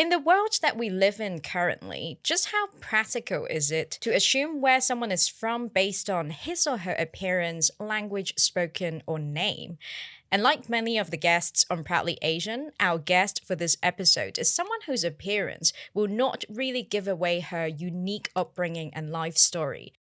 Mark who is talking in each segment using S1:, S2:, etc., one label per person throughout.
S1: In the world that we live in currently, just how practical is it to assume where someone is from based on his or her appearance, language spoken, or name? And like many of the guests on Proudly Asian, our guest for this episode is someone whose appearance will not really give away her unique upbringing and life story.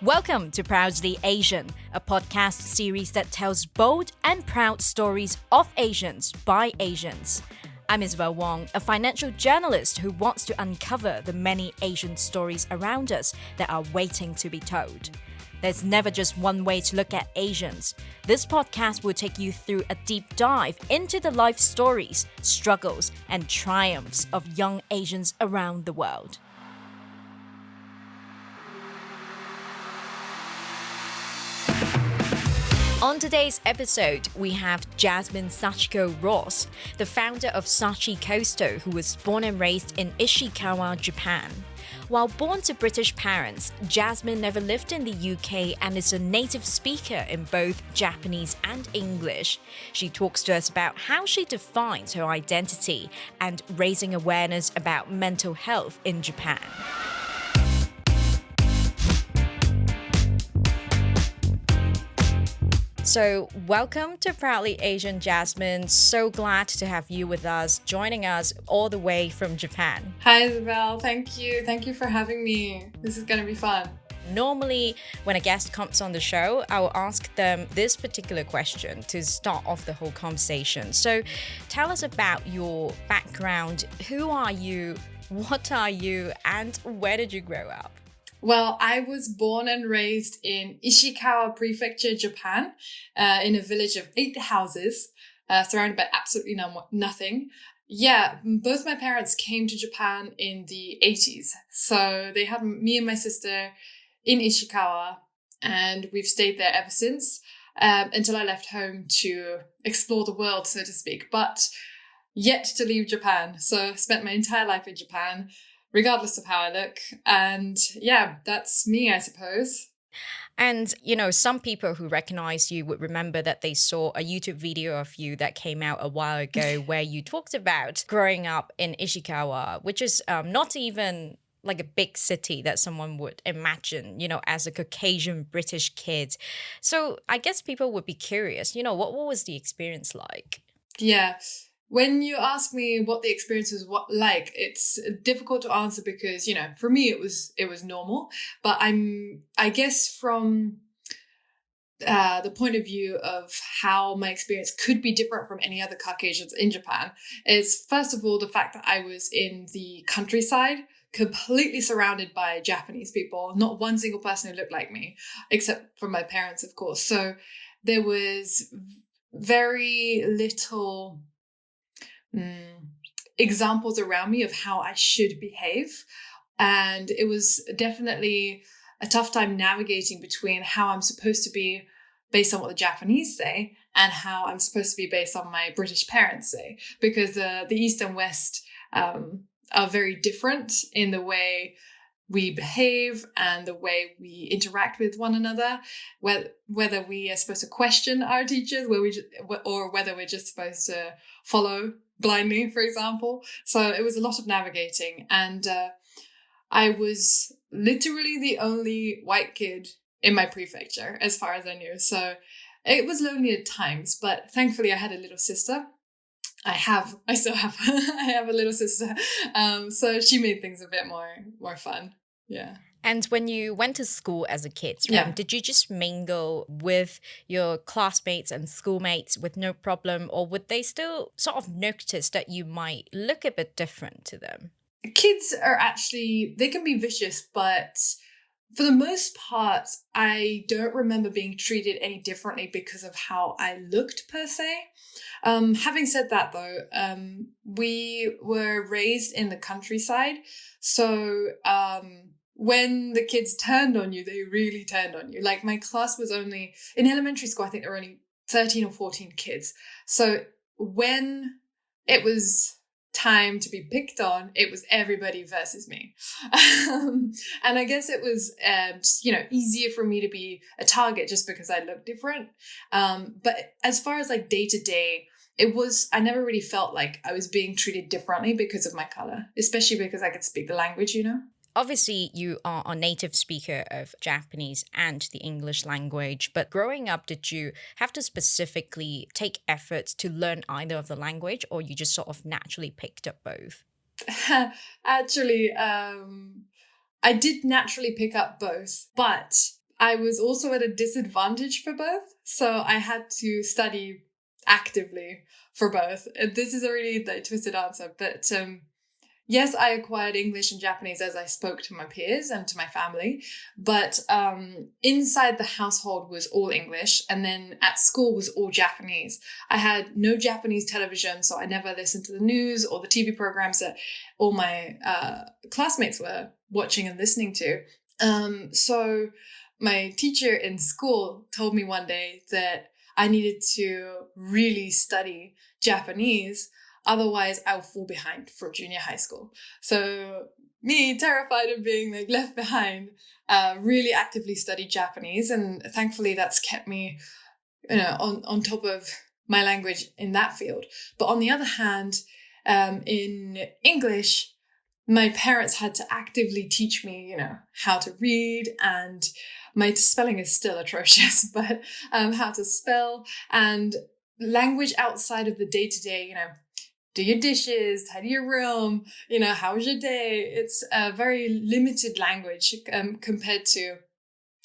S1: Welcome to Proudly Asian, a podcast series that tells bold and proud stories of Asians by Asians. I'm Isabel Wong, a financial journalist who wants to uncover the many Asian stories around us that are waiting to be told. There's never just one way to look at Asians. This podcast will take you through a deep dive into the life stories, struggles, and triumphs of young Asians around the world. On today's episode, we have Jazmine Sachiko Ross, the founder of Sachi Coastal, who was born and raised in Ishikawa, Japan. While born to British parents, Jazmine never lived in the UK and is a native speaker in both Japanese and English. She talks to us about how she defines her identity and raising awareness about mental health in Japan. So, welcome to Proudly Asian, Jazmine. So glad to have you with us, joining us all the way from Japan.
S2: Hi, Isabel. Thank you. Thank you for having me. This is going to be fun.
S1: Normally, when a guest comes on the show, I will ask them this particular question to start off the whole conversation. So, tell us about your background. Who are you? What are you? And where did you grow up?
S2: Well, I was born and raised in Ishikawa Prefecture, Japan, in a village of 8 houses, surrounded by absolutely nothing. Yeah, both my parents came to Japan in the 80s. So they had me and my sister in Ishikawa, and we've stayed there ever since, until I left home to explore the world, so to speak, but yet to leave Japan. So I spent my entire life in Japan, regardless of how I look. And yeah, that's me, I suppose.
S1: And, some people who recognize you would remember that they saw a YouTube video of you that came out a while ago where you talked about growing up in Ishikawa, which is not even like a big city that someone would imagine, as a Caucasian British kid. So I guess people would be curious, what was the experience like?
S2: Yeah. When you ask me what the experience was like, it's difficult to answer because, for me it was normal. But I guess from the point of view of how my experience could be different from any other Caucasians in Japan is, first of all, the fact that I was in the countryside, completely surrounded by Japanese people, not one single person who looked like me, except for my parents, of course. So there was very little examples around me of how I should behave. And it was definitely a tough time navigating between how I'm supposed to be based on what the Japanese say and how I'm supposed to be based on my British parents say, because the East and West are very different in the way we behave and the way we interact with one another, whether we are supposed to question our teachers or whether we're just supposed to follow blindly, for example. So it was a lot of navigating, and I was literally the only white kid in my prefecture as far as I knew. So it was lonely at times, but thankfully I had a little sister. I still have I have a little sister, so she made things a bit more fun. Yeah.
S1: And when you went to school as a kid, did you just mingle with your classmates and schoolmates with no problem, or would they still sort of notice that you might look a bit different to them?
S2: Kids are they can be vicious, but for the most part, I don't remember being treated any differently because of how I looked per se. Having said that, though, we were raised in the countryside, so when the kids turned on you, they really turned on you. Like, my class was only, in elementary school, I think there were only 13 or 14 kids. So when it was time to be picked on, it was everybody versus me. And I guess it was, just, easier for me to be a target just because I look different. But as far as like day to day, I never really felt like I was being treated differently because of my color, especially because I could speak the language.
S1: Obviously, you are a native speaker of Japanese and the English language, but growing up, did you have to specifically take efforts to learn either of the language, or you just sort of naturally picked up both?
S2: Actually, I did naturally pick up both, but I was also at a disadvantage for both. So I had to study actively for both. This is a really twisted answer, but yes, I acquired English and Japanese as I spoke to my peers and to my family, but inside the household was all English, and then at school was all Japanese. I had no Japanese television, so I never listened to the news or the TV programs that all my classmates were watching and listening to. So my teacher in school told me one day that I needed to really study Japanese. Otherwise, I'll fall behind for junior high school. So me, terrified of being like left behind, really actively studied Japanese. And thankfully, that's kept me, on top of my language in that field. But on the other hand, in English, my parents had to actively teach me, how to read, and my spelling is still atrocious, but how to spell and language outside of the day-to-day, do your dishes, tidy your room, how was your day? It's a very limited language compared to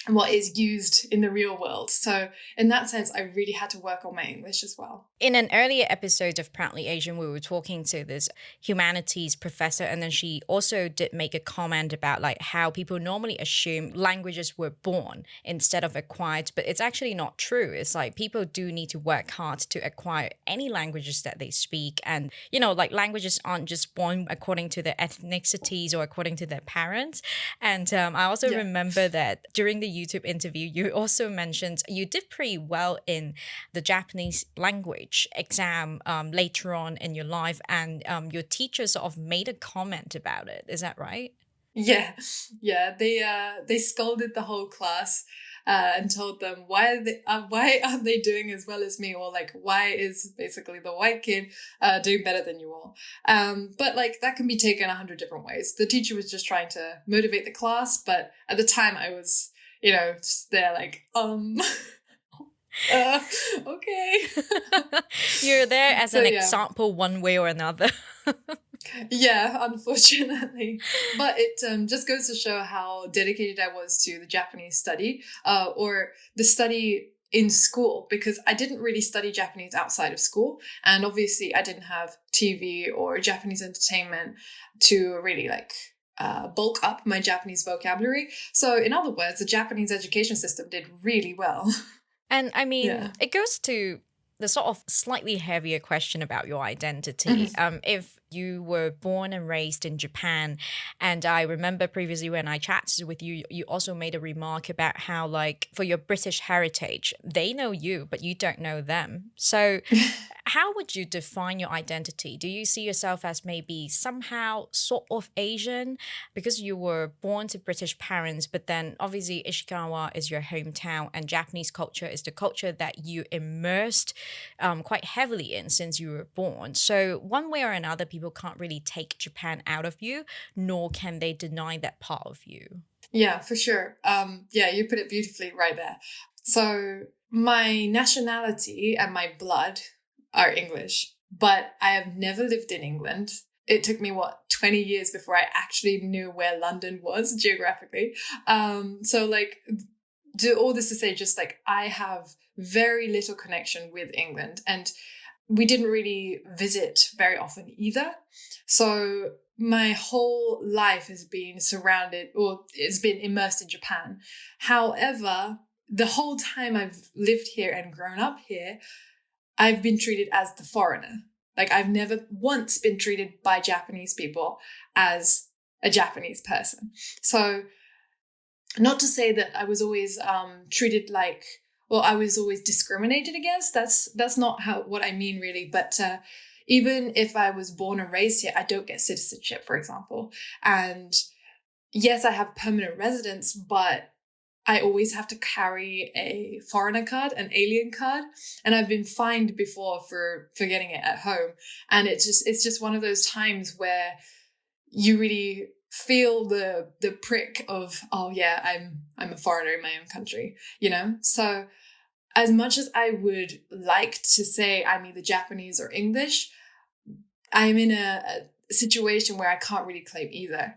S2: what is used in the real world. So in that sense, I really had to work on my English as well.
S1: In an earlier episode of Proudly Asian, we were talking to this humanities professor, and then she also did make a comment about like how people normally assume languages were born instead of acquired, but it's actually not true. It's like people do need to work hard to acquire any languages that they speak. And, like languages aren't just born according to their ethnicities or according to their parents. And I also remember that during the YouTube interview, you also mentioned you did pretty well in the Japanese language exam later on in your life, and your teacher sort of made a comment about it. Is that right?
S2: Yeah. They scolded the whole class and told them why aren't they doing as well as me, or like why is basically the white kid doing better than you all. But like that can be taken 100 different ways. The teacher was just trying to motivate the class, but at the time I was just there like okay.
S1: You're there as an example one way or another.
S2: Yeah, unfortunately. But it just goes to show how dedicated I was to the Japanese study, or the study in school, because I didn't really study Japanese outside of school. And obviously I didn't have TV or Japanese entertainment to really bulk up my Japanese vocabulary. So in other words, the Japanese education system did really well.
S1: And I mean, it goes to the sort of slightly heavier question about your identity. If you were born and raised in Japan, and I remember previously when I chatted with you, you also made a remark about how, like, for your British heritage, they know you, but you don't know them. So how would you define your identity? Do you see yourself as maybe somehow sort of Asian because you were born to British parents, but then obviously Ishikawa is your hometown and Japanese culture is the culture that you immersed quite heavily in since you were born. So one way or another, people can't really take Japan out of you, nor can they deny that part of you.
S2: Yeah, for sure. You put it beautifully right there. So my nationality and my blood are English, but I have never lived in England. It took me 20 years before I actually knew where London was geographically. So do all this to say, just like I have very little connection with England, and we didn't really visit very often either. So my whole life has been surrounded, or it's been immersed in Japan. However, the whole time I've lived here and grown up here, I've been treated as the foreigner. Like I've never once been treated by Japanese people as a Japanese person. So not to say that I was always treated I was always discriminated against. That's not what I mean really. But even if I was born and raised here, I don't get citizenship, for example. And yes, I have permanent residence, but I always have to carry a foreigner card, an alien card, and I've been fined before for forgetting it at home. And it's just one of those times where you really feel the prick of, oh yeah, I'm a foreigner in my own country, you know? So as much as I would like to say I'm either Japanese or English, I'm in a situation where I can't really claim either.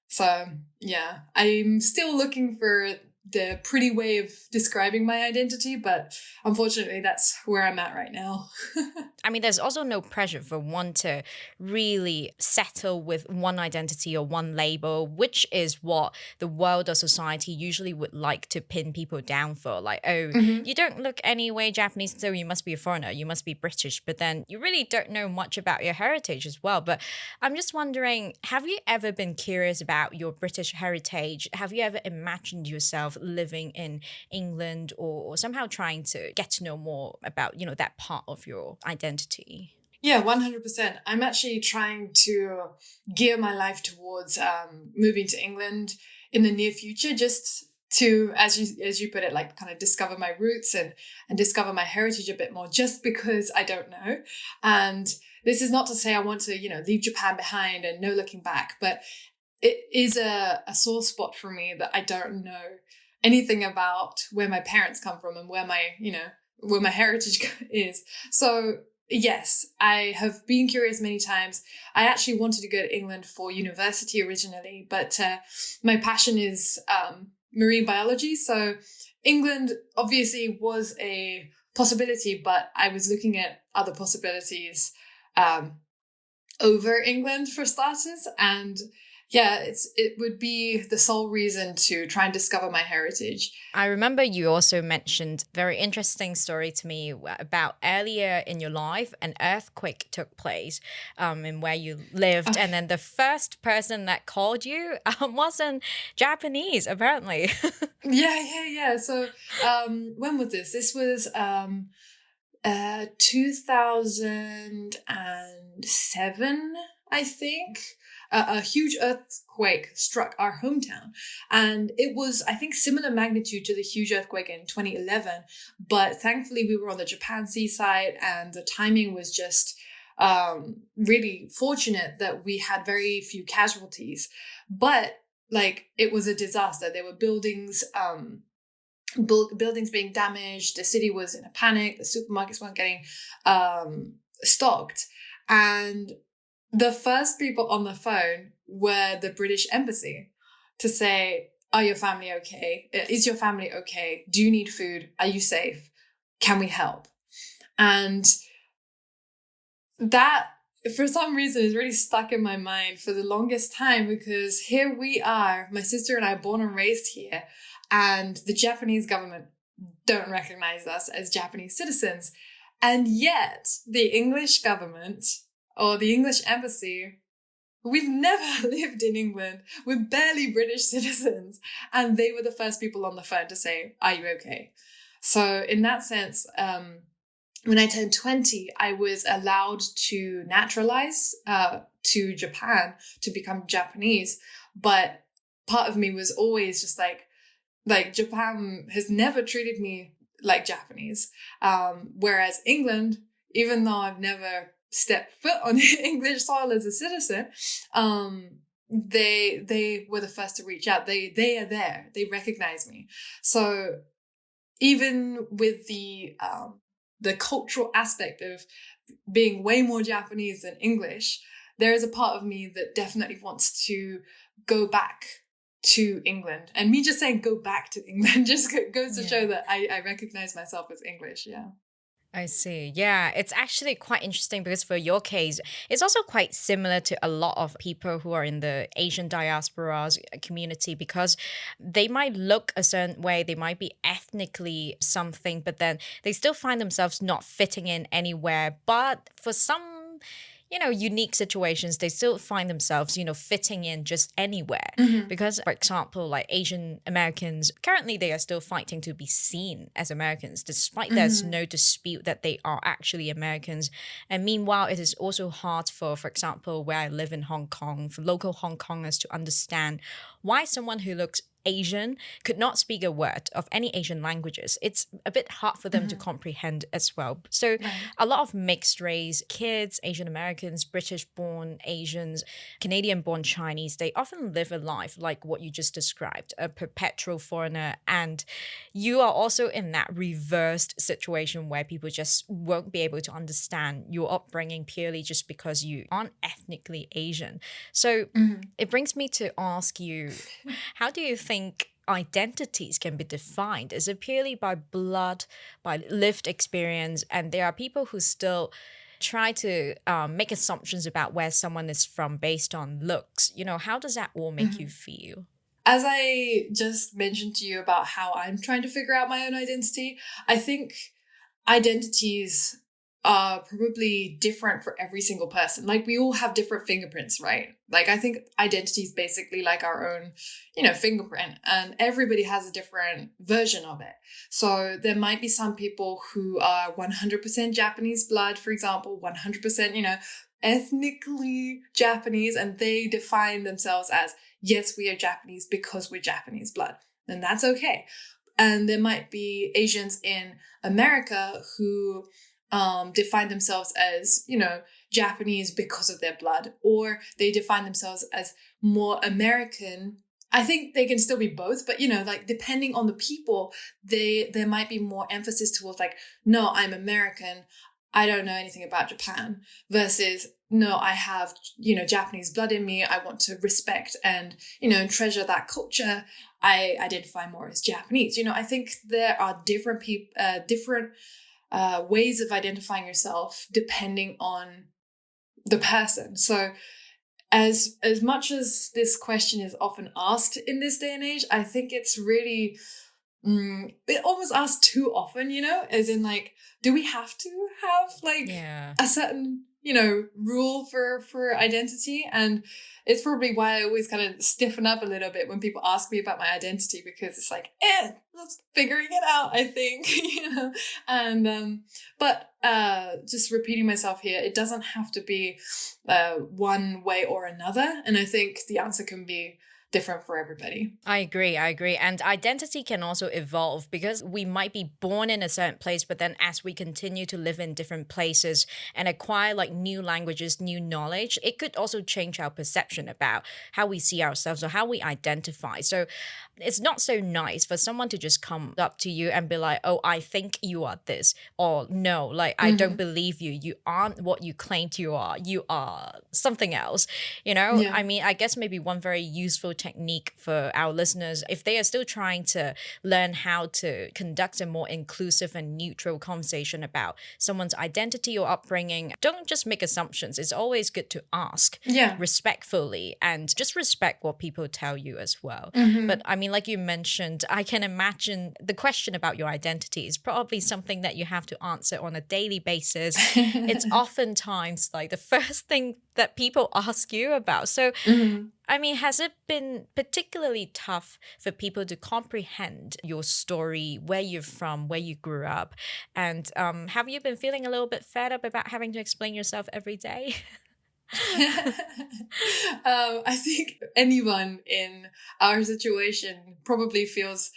S2: So yeah, I'm still looking for the pretty way of describing my identity, but unfortunately that's where I'm at right now.
S1: I mean, there's also no pressure for one to really settle with one identity or one label, which is what the world or society usually would like to pin people down for. Like, oh,
S2: Mm-hmm.
S1: you don't look any way Japanese, so you must be a foreigner, you must be British, but then you really don't know much about your heritage as well. But I'm just wondering, have you ever been curious about your British heritage? Have you ever imagined yourself living in England or somehow trying to get to know more about, that part of your identity?
S2: Yeah, 100%. I'm actually trying to gear my life towards moving to England in the near future, just to, as you put it, like kind of discover my roots and discover my heritage a bit more, just because I don't know. And this is not to say I want to, leave Japan behind and no looking back, but it is a sore spot for me that I don't know anything about where my parents come from and where my heritage is. So yes, I have been curious many times. I actually wanted to go to England for university originally, but my passion is marine biology. So England obviously was a possibility, but I was looking at other possibilities over England for starters. And yeah, it would be the sole reason to try and discover my heritage.
S1: I remember you also mentioned a very interesting story to me about earlier in your life, an earthquake took place in where you lived. And then the first person that called you wasn't Japanese, apparently.
S2: Yeah. So when was this? This was 2007, I think. A huge earthquake struck our hometown. And it was, I think, similar magnitude to the huge earthquake in 2011. But thankfully, we were on the Japan seaside and the timing was just really fortunate that we had very few casualties. But like, it was a disaster. There were buildings being damaged. The city was in a panic. The supermarkets weren't getting stocked. And the first people on the phone were the British embassy to say, are your family okay? Is your family okay? Do you need food? Are you safe? Can we help? And that, for some reason, is really stuck in my mind for the longest time, because here we are, my sister and I, born and raised here, and the Japanese government don't recognize us as Japanese citizens. And yet the English government or the English embassy, we've never lived in England. We're barely British citizens. And they were the first people on the phone to say, are you okay? So in that sense, when I turned 20, I was allowed to naturalize to Japan to become Japanese. But part of me was always just like Japan has never treated me like Japanese. Whereas England, even though I've never stepped foot on English soil as a citizen, they were the first to reach out. They are there. They recognize me. So even with the cultural aspect of being way more Japanese than English, there is a part of me that definitely wants to go back to England. And me just saying go back to England just goes to show that I recognize myself as English. Yeah.
S1: I see. Yeah, it's actually quite interesting because for your case, it's also quite similar to a lot of people who are in the Asian diaspora's community, because they might look a certain way, they might be ethnically something, but then they still find themselves not fitting in anywhere. But for some unique situations, they still find themselves, fitting in just anywhere.
S2: Mm-hmm.
S1: Because, for example, like Asian Americans, currently they are still fighting to be seen as Americans, despite there's
S2: Mm-hmm.
S1: no dispute that they are actually Americans. And meanwhile, it is also hard for example, where I live in Hong Kong, for local Hong Kongers to understand why someone who looks Asian could not speak a word of any Asian languages. It's a bit hard for them to
S2: Mm-hmm.
S1: comprehend as well. So
S2: Right.
S1: a lot of mixed race kids, Asian Americans, British born Asians, Canadian born Chinese, they often live a life like what you just described, a perpetual foreigner. And you are also in that reversed situation where people just won't be able to understand your upbringing purely just because you aren't ethnically Asian. So
S2: Mm-hmm.
S1: it brings me to ask you, how do you think identities can be defined? Is it purely by blood, by lived experience? And there are people who still try to make assumptions about where someone is from based on looks. How does that all make you feel?
S2: As I just mentioned to you about how I'm trying to figure out my own identity, I think identities are probably different for every single person. Like, we all have different fingerprints, right? Like, I think identity is basically like our own, fingerprint, and everybody has a different version of it. So there might be some people who are 100% Japanese blood, for example, 100%, ethnically Japanese, and they define themselves as, yes, we are Japanese because we're Japanese blood. And that's okay. And there might be Asians in America who define themselves as, Japanese because of their blood, or they define themselves as more American. I think they can still be both, but, like, depending on the people, there might be more emphasis towards like, no, I'm American, I don't know anything about Japan, versus, no, I have, Japanese blood in me, I want to respect and, treasure that culture, I identify more as Japanese. I think there are different ways of identifying yourself depending on the person. So as much as this question is often asked in this day and age, I think it's really it almost asked too often, as in, like, do we have to have like a certain rule for identity? And it's probably why I always kind of stiffen up a little bit when people ask me about my identity, because it's like, just figuring it out, I think. And but just repeating myself here, it doesn't have to be one way or another, and I think the answer can be different for everybody.
S1: I agree. And identity can also evolve because we might be born in a certain place, but then as we continue to live in different places and acquire like new languages, new knowledge, it could also change our perception about how we see ourselves or how we identify. So it's not so nice for someone to just come up to you and be like, oh, I think you are this, or no, like, I don't believe you. You aren't what you claimed you are. You are something else.
S2: Yeah.
S1: I mean, I guess maybe one very useful technique for our listeners, if they are still trying to learn how to conduct a more inclusive and neutral conversation about someone's identity or upbringing, don't just make assumptions. It's always good to ask respectfully and just respect what people tell you as well. But I mean, like you mentioned, I can imagine the question about your identity is probably something that you have to answer on a daily basis. It's oftentimes like the first thing that people ask you about. So I mean, has it been particularly tough for people to comprehend your story, where you're from, where you grew up? And have you been feeling a little bit fed up about having to explain yourself every day?
S2: I think anyone in our situation probably feels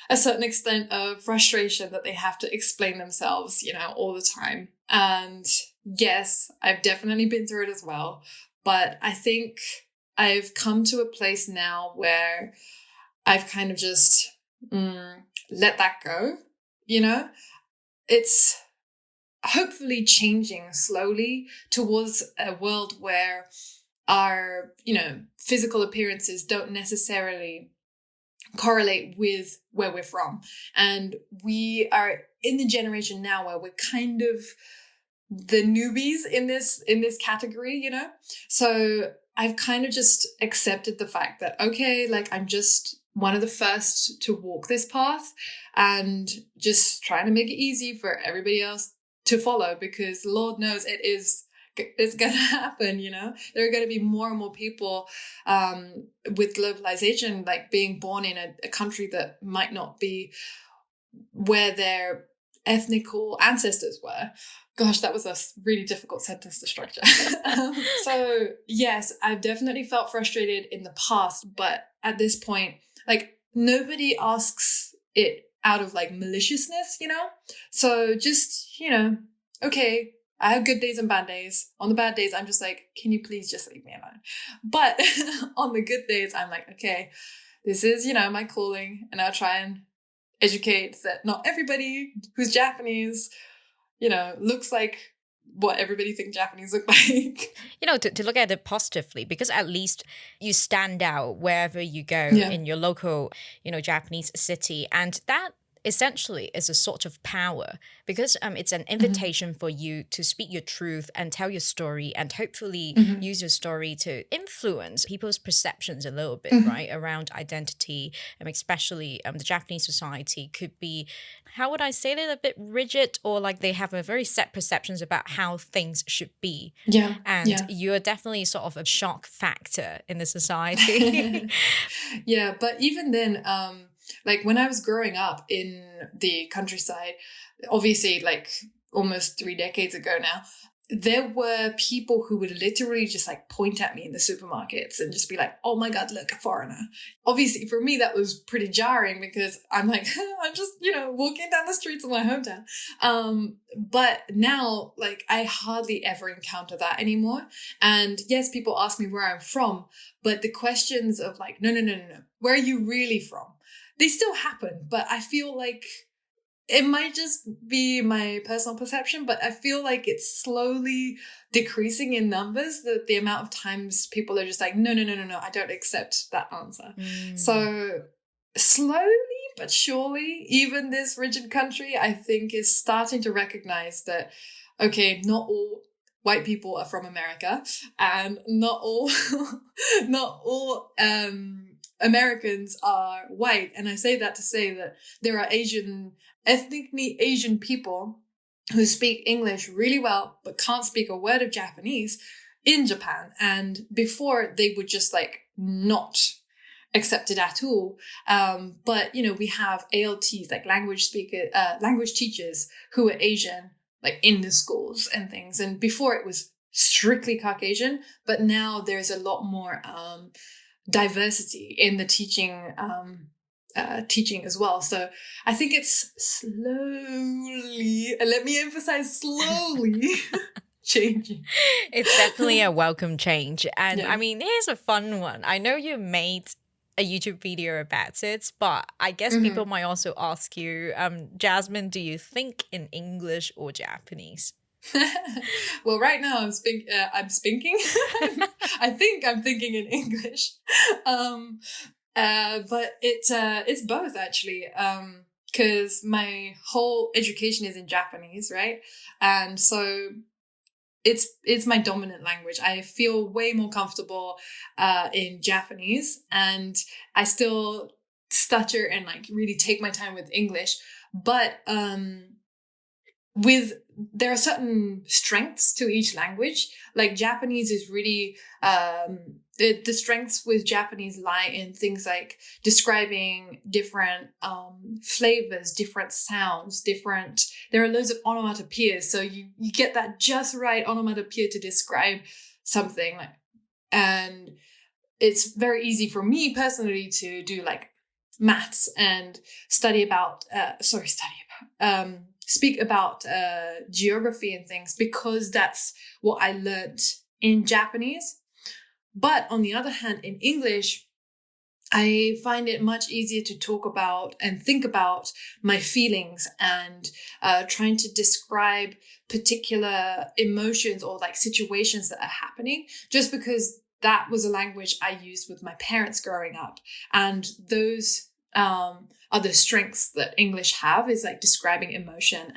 S2: a certain extent of frustration that they have to explain themselves, all the time. And yes, I've definitely been through it as well. But I think I've come to a place now where I've kind of just let that go. It's hopefully changing slowly towards a world where our, physical appearances don't necessarily correlate with where we're from. And we are in the generation now where we're kind of the newbies in this category, So I've kind of just accepted the fact that, okay, like, I'm just one of the first to walk this path and just trying to make it easy for everybody else to follow, because Lord knows it is it's going to happen, you know? There are going to be more and more people with globalization, like being born in a country that might not be where their ethnical ancestors were. Gosh, that was a really difficult sentence to structure. So yes, I've definitely felt frustrated in the past, but at this point, like nobody asks it out of like maliciousness, you know? So just, you know, okay, I have good days and bad days. On the bad days, I'm just like, can you please just leave me alone? But on the good days, I'm like, okay, this is, you know, my calling, and I'll try and educate that not everybody who's Japanese, you know, looks like what everybody thinks Japanese look like.
S1: You know, to look at it positively, because at least you stand out wherever you go
S2: Yeah.
S1: in your local, you know, Japanese city. And that essentially is a sort of power, because it's an invitation for you to speak your truth and tell your story, and hopefully use your story to influence people's perceptions a little bit, right, around identity. Especially the Japanese society could be, how would I say it, a bit rigid, or like they have a very set perceptions about how things should be.
S2: Yeah.
S1: And
S2: yeah.
S1: you're definitely sort of a shock factor in the society.
S2: Yeah, but even then, like when I was growing up in the countryside, obviously like almost 3 decades ago now, there were people who would literally just like point at me in the supermarkets and just be like, oh my God, look, a foreigner. Obviously for me, that was pretty jarring, because I'm like, I'm just, you know, walking down the streets of my hometown. But now, like, I hardly ever encounter that anymore. And yes, people ask me where I'm from, but the questions of like, no, where are you really from? They still happen, but I feel like it might just be my personal perception, but I feel like it's slowly decreasing in numbers, the amount of times people are just like, no, I don't accept that answer. So slowly but surely, even this rigid country, I think, is starting to recognize that, okay, not all white people are from America, and not all Americans are white. And I say that to say that there are ethnically Asian people who speak English really well, but can't speak a word of Japanese in Japan. And before, they would just like not accept it at all. But, you know, we have ALTs, like language teachers who are Asian, like in the schools and things. And before it was strictly Caucasian, but now there's a lot more diversity in the teaching as well. So I think it's slowly, and let me emphasize slowly, changing.
S1: It's definitely a welcome change. And
S2: Yeah.
S1: I mean, here's a fun one. I know you made a YouTube video about it, but I guess people might also ask you, Jazmine, do you think in English or Japanese?
S2: Well, right now I'm speaking. I think I'm thinking in English, but it's both actually. Because my whole education is in Japanese, right? And so it's my dominant language. I feel way more comfortable in Japanese, and I still stutter and like really take my time with English, but there are certain strengths to each language. Like Japanese is really the strengths with Japanese lie in things like describing different flavors, different sounds, there are loads of onomatopoeias, so you get that just right onomatopoeia to describe something. And it's very easy for me personally to do like maths and speak about geography and things, because that's what I learned in Japanese. But on the other hand, in English, I find it much easier to talk about and think about my feelings and trying to describe particular emotions or like situations that are happening, just because that was a language I used with my parents growing up. And those are the strengths that English have, is like describing emotion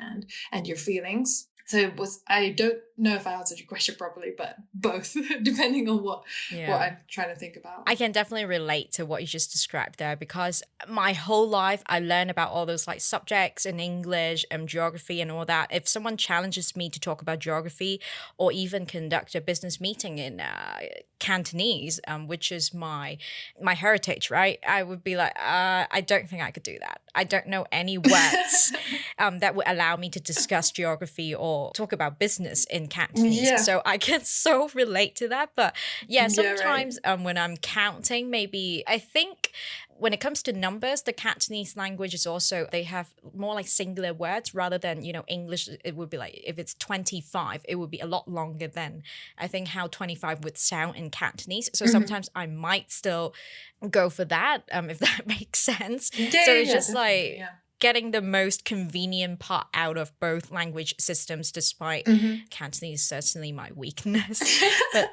S2: and your feelings. I don't know if I answered your question properly, but both, depending on what I'm trying to think about.
S1: I can definitely relate to what you just described there, because my whole life I learned about all those like subjects in English and geography and all that. If someone challenges me to talk about geography or even conduct a business meeting in Cantonese, which is my heritage, right? I would be like, I don't think I could do that. I don't know any words that would allow me to discuss geography or talk about business in Cantonese.
S2: Yeah.
S1: So I can so relate to that. But yeah, sometimes
S2: right.
S1: when I'm counting, maybe I think when it comes to numbers, the Cantonese language is also, they have more like singular words rather than, English. It would be like, if it's 25, it would be a lot longer than I think how 25 would sound in Cantonese. So sometimes I might still go for that, if that makes sense.
S2: Yeah,
S1: so it's just like,
S2: yeah.
S1: getting the most convenient part out of both language systems, despite Cantonese is certainly my weakness. But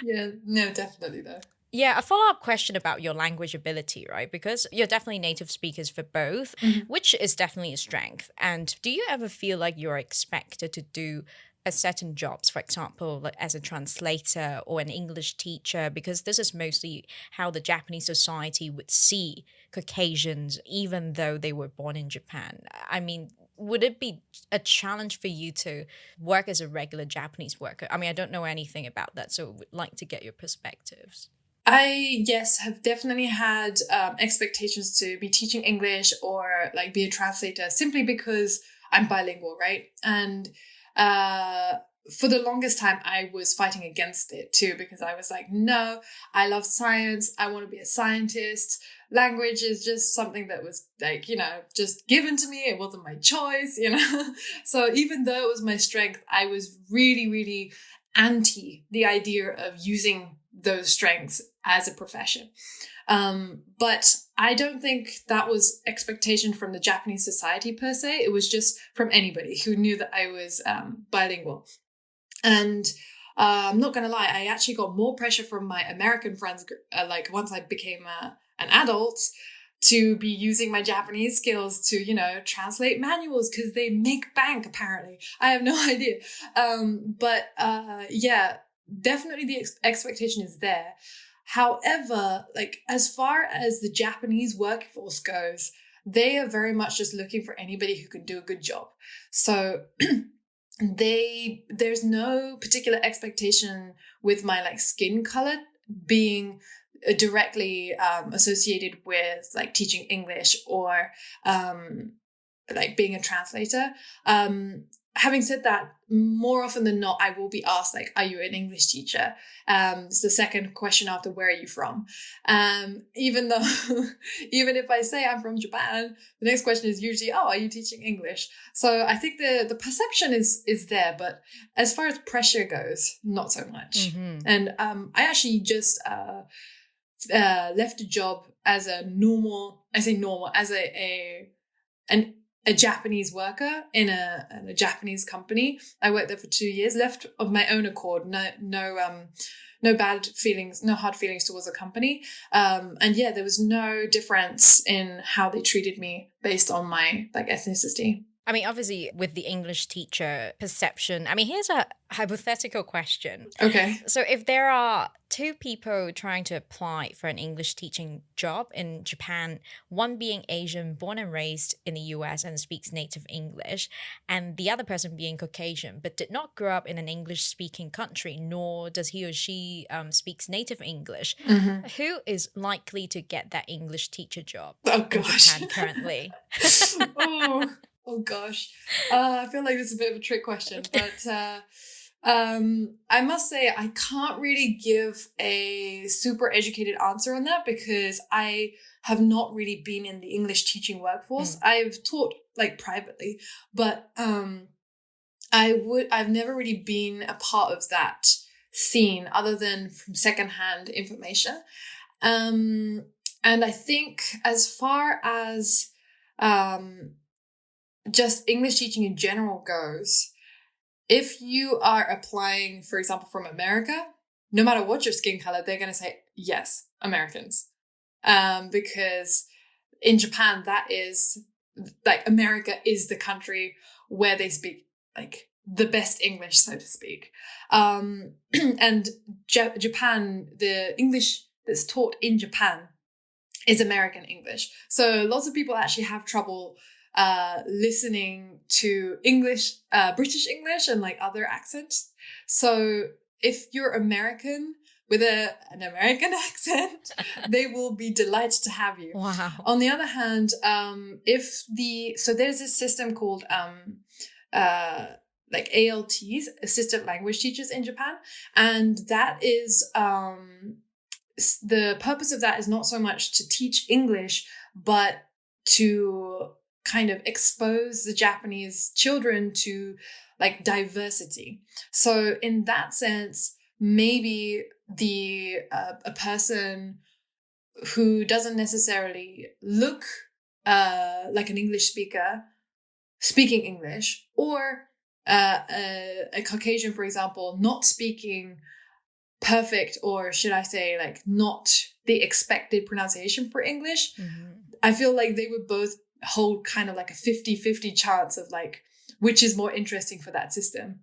S2: yeah, no, definitely though.
S1: Yeah, a follow-up question about your language ability, right? Because you're definitely native speakers for both, which is definitely a strength. And do you ever feel like you're expected to do a certain jobs, for example, like as a translator or an English teacher? Because this is mostly how the Japanese society would see Caucasians, even though they were born in Japan. I mean, would it be a challenge for you to work as a regular Japanese worker? I mean, I don't know anything about that, so would like to get your perspectives.
S2: Yes, have definitely had expectations to be teaching English or like be a translator simply because I'm bilingual, right? And for the longest time, I was fighting against it too, because I was like, no, I love science. I want to be a scientist. Language is just something that was like, just given to me. It wasn't my choice, So even though it was my strength, I was really, really anti the idea of using those strengths as a profession. But I don't think that was expectation from the Japanese society per se. It was just from anybody who knew that I was bilingual. And I'm not going to lie, I actually got more pressure from my American friends, like once I became an adult, to be using my Japanese skills to, translate manuals because they make bank, apparently. I have no idea. But yeah, definitely the expectation is there. However, like as far as the Japanese workforce goes, they are very much just looking for anybody who can do a good job. So there's no particular expectation with my like skin color being directly associated with like teaching English or like being a translator. Having said that, more often than not, I will be asked, like, are you an English teacher? It's the second question after, where are you from? Even if I say I'm from Japan, the next question is usually, oh, are you teaching English? So I think the perception is there, but as far as pressure goes, not so much.
S1: Mm-hmm.
S2: And I actually just left a job as a Japanese worker in a Japanese company. I worked there for 2 years, left of my own accord. No bad feelings, no hard feelings towards the company. And yeah, there was no difference in how they treated me based on my like ethnicity.
S1: I mean, obviously, with the English teacher perception, I mean, here's a hypothetical question.
S2: Okay.
S1: So if there are two people trying to apply for an English teaching job in Japan, one being Asian, born and raised in the US and speaks native English, and the other person being Caucasian, but did not grow up in an English-speaking country, nor does he or she speaks native English, who is likely to get that English teacher job in Japan currently?
S2: Oh gosh, I feel like this is a bit of a trick question, but I must say I can't really give a super educated answer on that because I have not really been in the English teaching workforce. I've taught like privately, but I've never really been a part of that scene other than from secondhand information. And I think as far as just English teaching in general goes, if you are applying, for example, from America, no matter what your skin color, they're going to say, yes, Americans. Because in Japan, that is like America is the country where they speak like the best English, so to speak. And Japan, the English that's taught in Japan is American English. So lots of people actually have trouble listening to English, British English and like other accents. So if you're American with an American accent, they will be delighted to have you.
S1: Wow.
S2: On the other hand, so there's this system called like ALTs, assistant language teachers in Japan, and that is the purpose of that is not so much to teach English, but to kind of expose the Japanese children to like diversity. So in that sense, maybe a person who doesn't necessarily look like an English speaker speaking English, or a Caucasian, for example, not speaking perfect, or should I say like not the expected pronunciation for English, I feel like they would both hold kind of like a 50-50 chance of like which is more interesting for that system.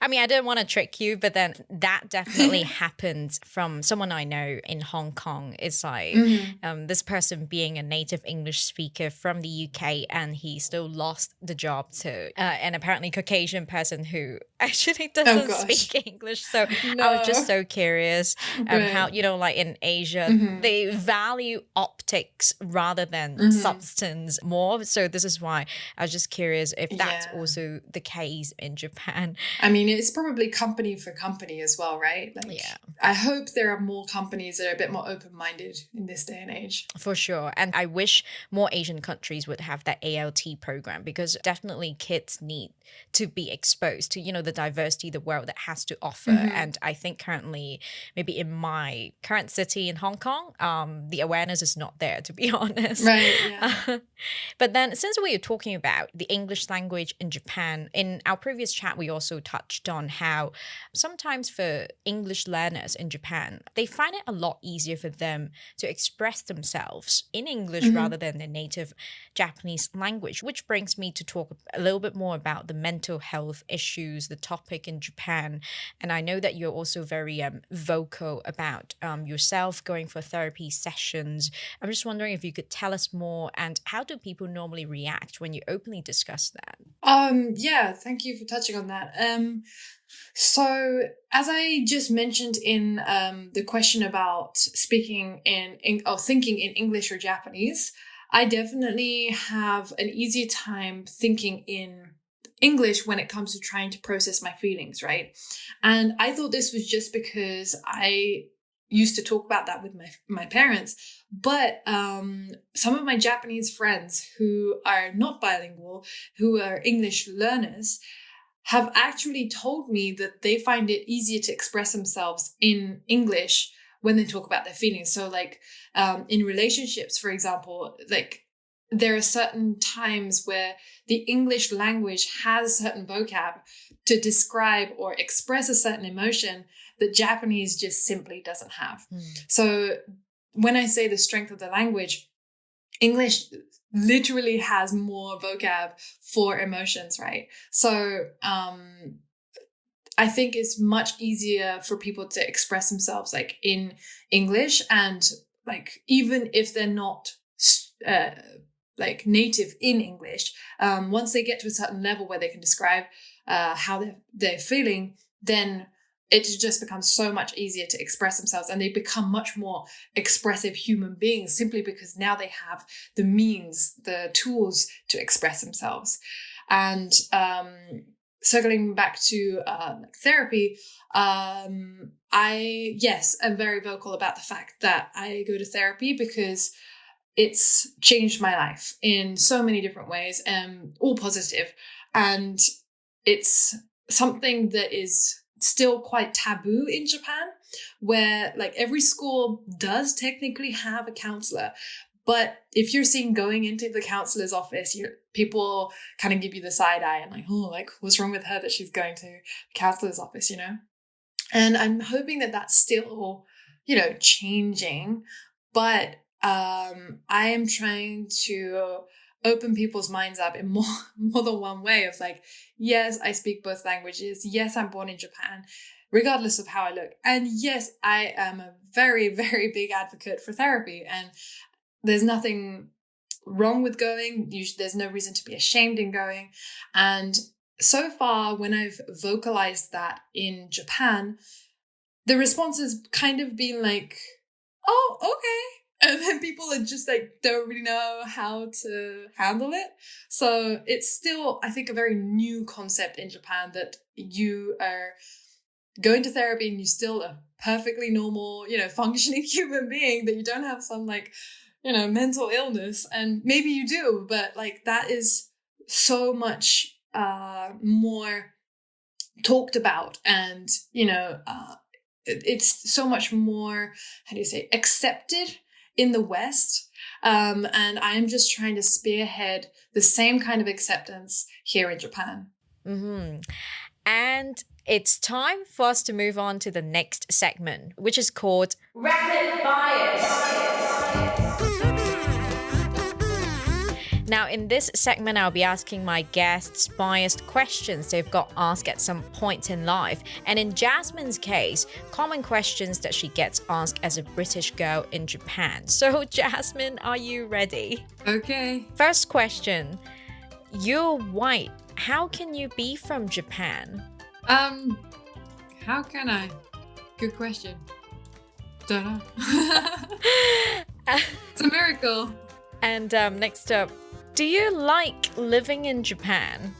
S1: I mean, I didn't want to trick you, but then that definitely happened from someone I know in Hong Kong. It's like this person being a native English speaker from the UK, and he still lost the job to an apparently Caucasian person who actually doesn't speak English. So I was just so curious how, you know, like in Asia, they value optics rather than substance more. So this is why I was just curious if that's also the case in Japan.
S2: I mean, it's probably company for company as well, right? Like, I hope there are more companies that are a bit more open-minded in this day and age.
S1: For sure. And I wish more Asian countries would have that ALT program, because definitely kids need to be exposed to, you know, the diversity the world that has to offer. And I think currently, maybe in my current city in Hong Kong, the awareness is not there, to be honest.
S2: Right, yeah.
S1: But then since we are talking about the English language in Japan, in our previous chat, we also touched on how sometimes for English learners in Japan, they find it a lot easier for them to express themselves in English rather than their native Japanese language, which brings me to talk a little bit more about the mental health issues, the topic in Japan. And I know that you're also very vocal about yourself going for therapy sessions. I'm just wondering if you could tell us more, and how do people normally react when you openly discuss that?
S2: Yeah, thank you for touching on that. So as I just mentioned in the question about speaking or thinking in English or Japanese, I definitely have an easier time thinking in English when it comes to trying to process my feelings, right? And I thought this was just because I used to talk about that with my parents. But some of my Japanese friends who are not bilingual, who are English learners, have actually told me that they find it easier to express themselves in English when they talk about their feelings. So like in relationships, for example, like there are certain times where the English language has certain vocab to describe or express a certain emotion that Japanese just simply doesn't have. So when I say the strength of the language, English literally has more vocab for emotions, right? So I think it's much easier for people to express themselves like in English, and like even if they're not like native in English, once they get to a certain level where they can describe how they're feeling, then it just becomes so much easier to express themselves, and they become much more expressive human beings simply because now they have the means, the tools to express themselves. And circling back to therapy, I'm very vocal about the fact that I go to therapy because it's changed my life in so many different ways, all positive. And it's something that is still quite taboo in Japan, where like every school does technically have a counselor. But if you're seen going into the counselor's office, people kind of give you the side eye and like, oh, like what's wrong with her that she's going to the counselor's office, you know? And I'm hoping that that's still, you know, changing. But I am trying to open people's minds up in more than one way of like, yes, I speak both languages. Yes, I'm born in Japan, regardless of how I look. And yes, I am a very, very big advocate for therapy. And there's nothing wrong with going. There's no reason to be ashamed in going. And so far, when I've vocalized that in Japan, the response has kind of been like, oh, okay. And then people are just like, don't really know how to handle it. So it's still, I think, a very new concept in Japan that you are going to therapy and you're still a perfectly normal, functioning human being, that you don't have some like, mental illness. And maybe you do, but like that is so much more talked about. And, it's so much more, how do you say, accepted in the West. And I'm just trying to spearhead the same kind of acceptance here in Japan.
S1: Mm-hmm. And it's time for us to move on to the next segment, which is called Rapid Bias. Now, in this segment, I'll be asking my guests biased questions they've got asked at some point in life. And in Jazmine's case, common questions that she gets asked as a British girl in Japan. So, Jazmine, are you ready?
S2: Okay.
S1: First question. You're white. How can you be from Japan?
S2: How can I? Good question. Don't know. It's a miracle.
S1: And next up, do you like living in Japan?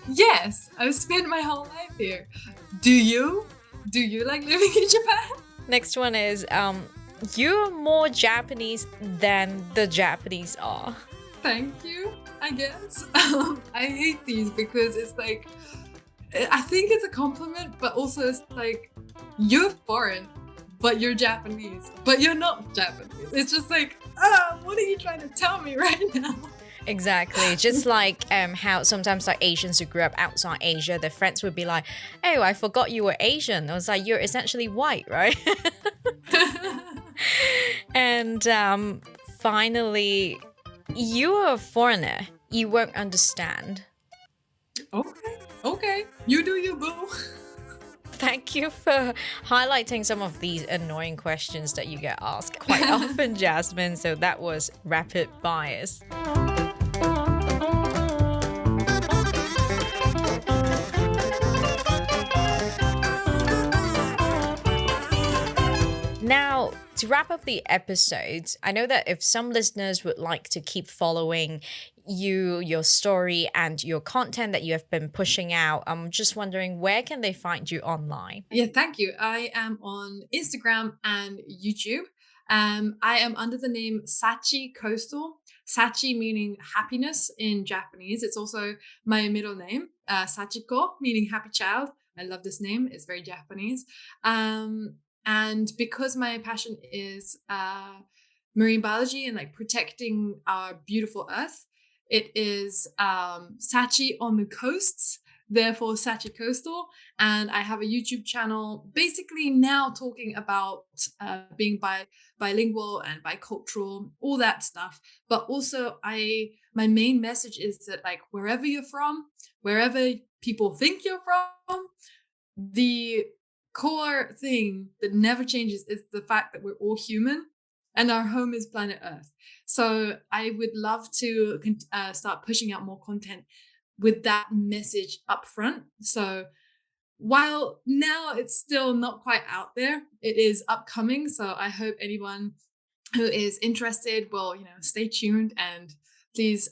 S2: Yes, I've spent my whole life here. Do you? Do you like living in Japan?
S1: Next one is, you're more Japanese than the Japanese are.
S2: Thank you, I guess. I hate these because it's like, I think it's a compliment, but also it's like, you're foreign, but you're Japanese, but you're not Japanese. It's just like, what are you trying to tell me right now?
S1: Exactly. Just like how sometimes like Asians who grew up outside Asia, their friends would be like, oh, I forgot you were Asian. I was like, you're essentially white, right? And finally, you are a foreigner. You won't understand.
S2: Okay. You do you, boo.
S1: Thank you for highlighting some of these annoying questions that you get asked quite often, Jazmine. So that was Rapid Bias. Now, to wrap up the episode, I know that if some listeners would like to keep following you, your story, and your content that you have been pushing out, I'm just wondering, where can they find you online?
S2: Yeah, thank you. I am on Instagram and YouTube. I am under the name Sachi Coastal. Sachi meaning happiness in Japanese. It's also my middle name. Sachiko meaning happy child. I love this name. It's very Japanese. And because my passion is marine biology and like protecting our beautiful earth, it is Sachi on the coasts, therefore Sachi Coastal. And I have a YouTube channel basically now talking about being bilingual and bicultural, all that stuff. But also my main message is that like wherever you're from, wherever people think you're from, the core thing that never changes is the fact that we're all human and our home is planet Earth. So I would love to start pushing out more content with that message up front. So while now it's still not quite out there, it is upcoming. So I hope anyone who is interested will, stay tuned and please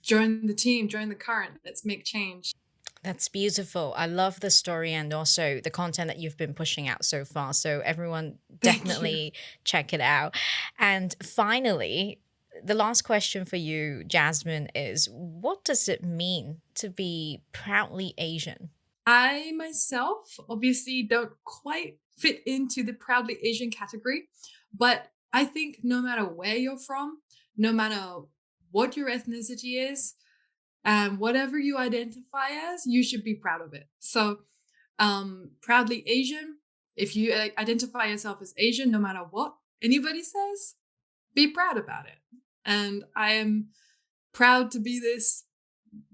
S2: join the team, join the current. Let's make change.
S1: That's beautiful. I love the story and also the content that you've been pushing out so far. So everyone definitely check it out. And finally, the last question for you, Jazmine, is what does it mean to be proudly Asian?
S2: I myself obviously don't quite fit into the proudly Asian category, but I think no matter where you're from, no matter what your ethnicity is, whatever you identify as, you should be proud of it. So, proudly Asian, if you identify yourself as Asian, no matter what anybody says, be proud about it. And I am proud to be this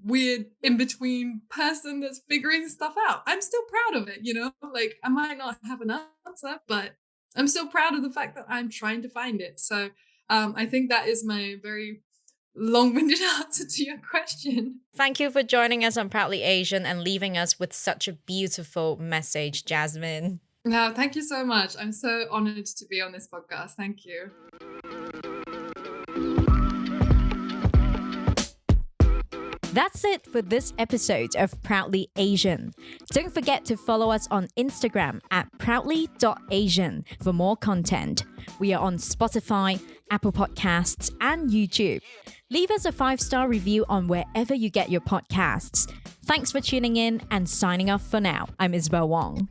S2: weird in-between person that's figuring stuff out. I'm still proud of it, you know? Like, I might not have an answer, but I'm still proud of the fact that I'm trying to find it. So I think that is my very long-winded answer to your question.
S1: Thank you for joining us on Proudly Asian and leaving us with such a beautiful message, Jazmine.
S2: No, thank you so much. I'm so honored to be on this podcast. Thank you.
S1: That's it for this episode of Proudly Asian. Don't forget to follow us on Instagram at proudly.asian for more content. We are on Spotify, Apple Podcasts, and YouTube. Leave us a 5-star review on wherever you get your podcasts. Thanks for tuning in and signing off for now. I'm Isabel Wong.